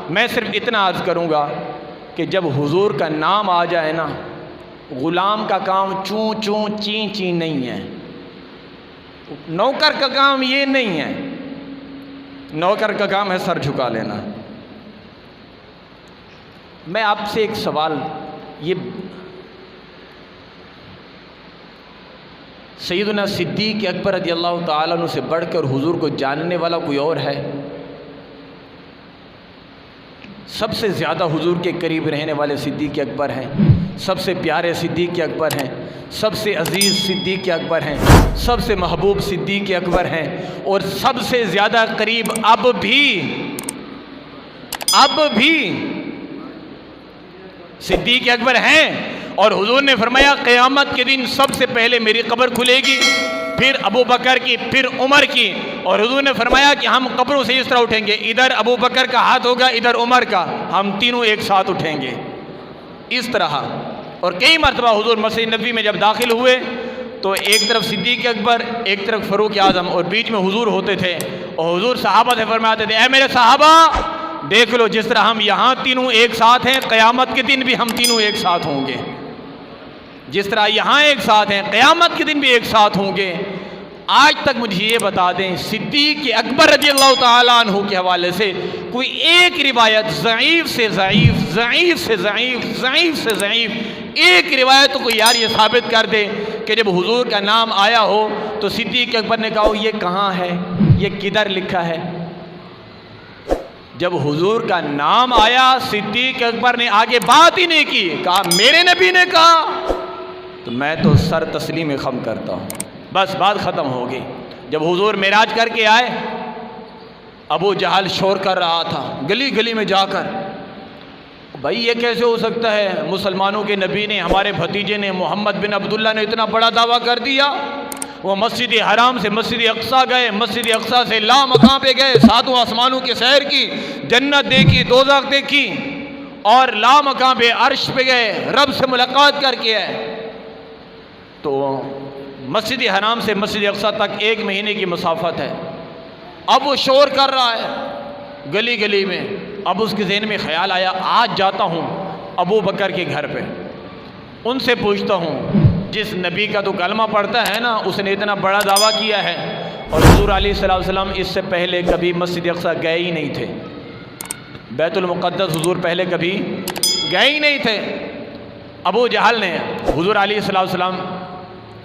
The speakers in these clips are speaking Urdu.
میں صرف اتنا عرض کروں گا کہ جب حضور کا نام آ جائے نا، غلام کا کام چوں چوں چیں چیں نہیں ہے، نوکر کا کام یہ نہیں ہے، نوکر کا کام ہے سر جھکا لینا۔ میں آپ سے ایک سوال، یہ سیدنا صدیق اکبر رضی اللہ تعالیٰ عنہ سے بڑھ کر حضور کو جاننے والا کوئی اور ہے؟ سب سے زیادہ حضور کے قریب رہنے والے صدیق اکبر ہیں، سب سے پیارے صدیق اکبر ہیں، سب سے عزیز صدیق اکبر ہیں، سب سے محبوب صدیق اکبر ہیں، اور سب سے زیادہ قریب اب بھی صدیق اکبر ہیں۔ اور حضور نے فرمایا قیامت کے دن سب سے پہلے میری قبر کھلے گی، پھر ابو بکر کی، پھر عمر کی، اور حضور نے فرمایا کہ ہم قبروں سے اس طرح اٹھیں گے، ادھر ابو بکر کا ہاتھ ہوگا، ادھر عمر کا، ہم تینوں ایک ساتھ اٹھیں گے اس طرح۔ اور کئی مرتبہ حضور مسجد نبوی میں جب داخل ہوئے تو ایک طرف صدیق اکبر، ایک طرف فاروق اعظم، اور بیچ میں حضور ہوتے تھے، اور حضور صحابہ سے فرماتے تھے اے میرے صحابہ دیکھ لو، جس طرح ہم یہاں تینوں ایک ساتھ ہیں قیامت کے دن بھی ہم تینوں ایک ساتھ ہوں گے، جس طرح یہاں ایک ساتھ ہیں قیامت کے دن بھی ایک ساتھ ہوں گے۔ آج تک مجھے یہ بتا دیں صدیق اکبر رضی اللہ تعالیٰ عنہ کے حوالے سے کوئی ایک روایت، ضعیف سے ضعیف، ضعیف سے ضعیف، ضعیف سے ضعیف ایک روایت کو یار یہ ثابت کر دے کہ جب حضور کا نام آیا ہو تو صدیق اکبر نے کہا یہ کہاں ہے، یہ کدھر لکھا ہے؟ جب حضور کا نام آیا صدیق اکبر نے آگے بات ہی نہیں کی، کہا میرے نبی نے کہا تو میں تو سر تسلیم خم کرتا ہوں، بس بات ختم ہوگی۔ جب حضور معراج کر کے آئے، ابو جہل شور کر رہا تھا گلی گلی میں جا کر، بھائی یہ کیسے ہو سکتا ہے، مسلمانوں کے نبی نے، ہمارے بھتیجے نے، محمد بن عبداللہ نے اتنا بڑا دعویٰ کر دیا، وہ مسجد حرام سے مسجد اقصیٰ گئے، مسجد اقصیٰ سے لامکاں پہ گئے، ساتوں آسمانوں کی سیر کی، جنت دیکھی، دوزخ دیکھی، اور لامکاں پہ عرش پہ گئے، رب سے ملاقات کر کے آئے۔ تو مسجد حرام سے مسجد اقصیٰ تک 1 مہینے کی مسافت ہے، اب وہ شور کر رہا ہے گلی گلی میں۔ اب اس کے ذہن میں خیال آیا آج جاتا ہوں ابو بکر کے گھر پہ، ان سے پوچھتا ہوں جس نبی کا تو کلمہ پڑھتا ہے نا، اس نے اتنا بڑا دعویٰ کیا ہے، اور حضور علیہ الصلوۃ والسلام اس سے پہلے کبھی مسجد اقصیٰ گئے ہی نہیں تھے، بیت المقدس حضور پہلے کبھی گئے ہی نہیں تھے۔ ابو جہل نے حضور علیہ الصلوۃ والسلام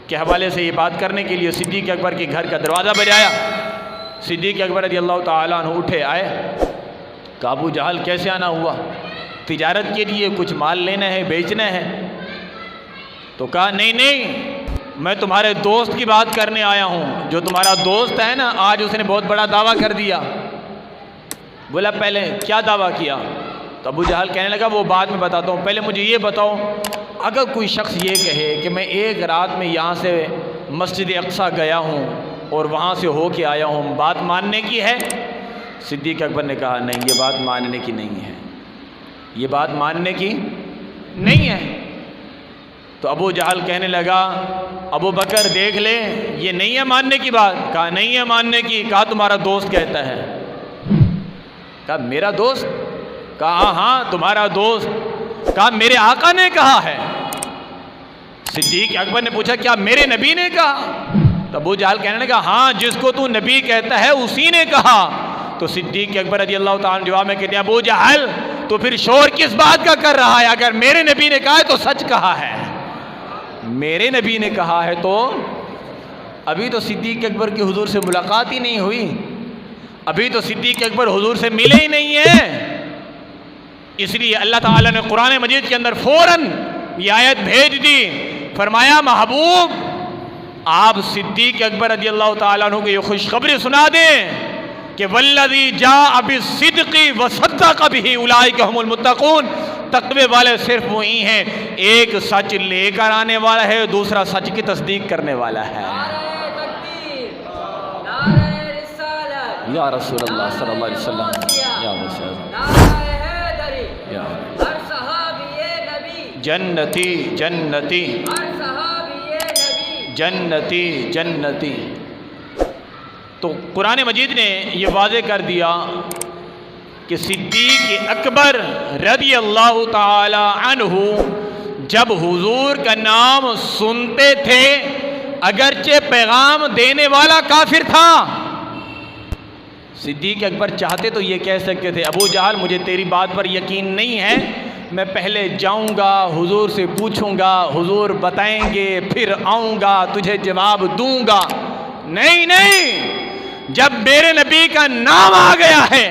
کے حوالے سے یہ بات کرنے کے لیے صدیق اکبر کے گھر کا دروازہ بجایا۔ صدیق اکبر رضی اللہ تعالیٰ عنہ اٹھے، آئے، کہا ابو جہل کیسے آنا ہوا؟ تجارت کے لیے کچھ مال لینا ہے، بیچنا ہے؟ تو کہا نہیں نہیں، میں تمہارے دوست کی بات کرنے آیا ہوں، جو تمہارا دوست ہے نا آج اس نے بہت بڑا دعویٰ کر دیا۔ بولا پہلے کیا دعویٰ کیا؟ تو ابو جہل کہنے لگا وہ بعد میں بتاتا ہوں، پہلے مجھے یہ بتاؤ، اگر کوئی شخص یہ کہے کہ میں ایک رات میں یہاں سے مسجد اقصیٰ گیا ہوں اور وہاں سے ہو کے آیا ہوں، بات ماننے کی ہے؟ صدیق اکبر نے کہا نہیں، یہ بات ماننے کی نہیں ہے، یہ بات ماننے کی نہیں ہے۔ تو ابو جہل کہنے لگا ابو بکر دیکھ لے یہ نہیں ہے ماننے کی بات۔ کہا نہیں ہے ماننے کی۔ کہا تمہارا دوست کہتا ہے۔ کہا میرا دوست؟ کہا ہاں تمہارا دوست۔ کہا میرے آقا نے کہا ہے۔ صدیق اکبر نے پوچھا کیا میرے نبی نے کہا؟ تو ابو جہل کہنے لگا ہاں جس کو تو نبی کہتا ہے اسی نے کہا۔ تو صدیق اکبر رضی اللہ تعالیٰ عنہ جواب میں کہتے ہیں ابو جہل تو پھر شور کس بات کا کر رہا ہے؟ اگر میرے نبی نے کہا ہے تو سچ کہا ہے، میرے نبی نے کہا ہے تو ابھی تو صدیق اکبر کی حضور سے ملاقات ہی نہیں ہوئی، ابھی تو صدیق اکبر حضور سے ملے ہی نہیں ہیں۔ اس لیے اللہ تعالیٰ نے قرآن مجید کے اندر فوراً یہ آیت بھیج دی، فرمایا محبوب آپ صدیق اکبر رضی اللہ تعالیٰ عنہ کو یہ خوشخبری سنا دیں کہ والذی جاء بالصدق وصدق بہ اولئک هم المتقون، تقوی والے صرف وہی ہیں ایک سچ لے کر آنے والا ہے، دوسرا سچ کی تصدیق کرنے والا ہے۔ یا رسول اللہ صلی اللہ علیہ وسلم، یا مسلم جنتی جنتی جنتی جنتی۔ تو قرآن مجید نے یہ واضح کر دیا کہ صدیق اکبر رضی اللہ تعالی عنہ جب حضور کا نام سنتے تھے، اگرچہ پیغام دینے والا کافر تھا، صدیق اکبر چاہتے تو یہ کہہ سکتے تھے ابو جہل مجھے تیری بات پر یقین نہیں ہے، میں پہلے جاؤں گا حضور سے پوچھوں گا، حضور بتائیں گے، پھر آؤں گا تجھے جواب دوں گا۔ نہیں نہیں، جب میرے نبی کا نام آ گیا ہے،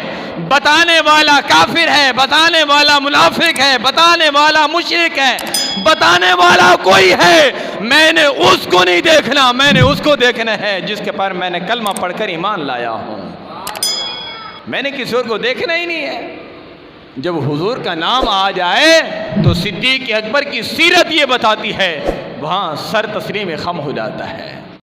بتانے والا کافر ہے، بتانے والا منافق ہے، بتانے والا مشرک ہے، بتانے والا کوئی ہے، میں نے اس کو نہیں دیکھنا، میں نے اس کو دیکھنا ہے جس کے پر میں نے کلمہ پڑھ کر ایمان لایا ہوں، میں نے کسی اور کو دیکھنا ہی نہیں ہے۔ جب حضور کا نام آ جائے تو صدیق اکبر کی سیرت یہ بتاتی ہے، وہاں سر تسلیم خم ہو جاتا ہے۔